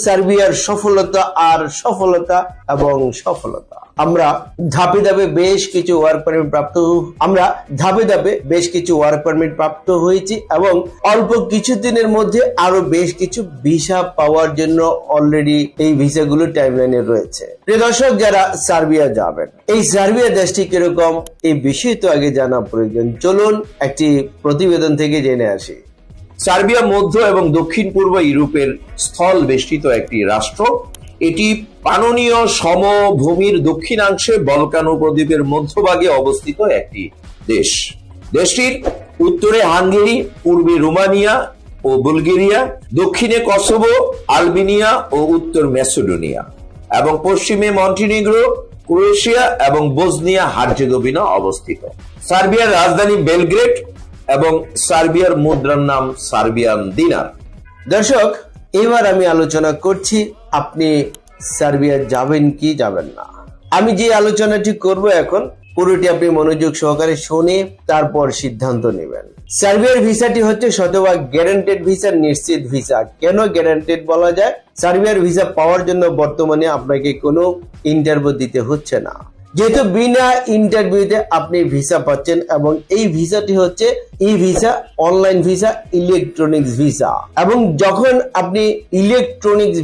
সার্বিয়ার সফলতা আর সফলতা এবং সফলতা। আমরা ধাপে ধাপে বেশ কিছু ওয়ার্ক পারমিট প্রাপ্ত হয়েছি এবং অল্প কিছুদিনের মধ্যে আরো বেশ কিছু ভিসা পাওয়ার জন্য অলরেডি এই ভিসাগুলো টাইমলাইনে রয়েছে। প্রিয় দর্শক, যারা সার্বিয়া যাবেন, এই সার্বিয়া দেশটি কিরকম এই বিষয় তো আগে জানা প্রয়োজন। চলুন একটি প্রতিবেদন থেকে জেনে আসি। সার্বিয়া মধ্য এবং দক্ষিণ পূর্ব ইউরোপের স্থল বেষ্টিত একটি রাষ্ট্র। এটি পাননীয় সমভূমির দক্ষিণাংশে বলকান উপদ্বীপের মধ্যভাগে অবস্থিত একটি দেশ। দেশটির উত্তরে হাঙ্গেরি, পূর্বে রোমানিয়া ও বুলগেরিয়া, দক্ষিণে কসোভো, আলবেনিয়া ও উত্তর ম্যাসেডোনিয়া এবং পশ্চিমে মন্টিনিগ্রো, ক্রোয়েশিয়া এবং বসনিয়া হার্জেগোভিনা অবস্থিত। সার্বিয়ার রাজধানী বেলগ্রেড এবং সার্বিয়ার মুদ্রার নাম সার্বিয়ান দিনার। দর্শক, এবার আমি আলোচনা করছি আপনি সার্বিয়া যাবেন কি যাবেন না। আমি যে আলোচনাটি করব এখন পুরোটি আপনি মনোযোগ সহকারে শুনে তারপর সিদ্ধান্ত নেবেন। সার্বিয়ার ভিসাটি হচ্ছে শতভাগ গ্যারান্টেড ভিসা, নিশ্চিত ভিসা। কেন গ্যারান্টেড বলা যায়? সার্বিয়ার ভিসা পাওয়ার জন্য বর্তমানে আপনাকে কোনো ইন্টারভিউ দিতে হচ্ছে না, যেহেতু বিনা ইন্টারভিউতে আপনি ভিসা পাচ্ছেন এবং এই ভিসাটি হচ্ছে e visa, online visa, electronics visa. এবং যখন আপনি ইলেকট্রনিক্স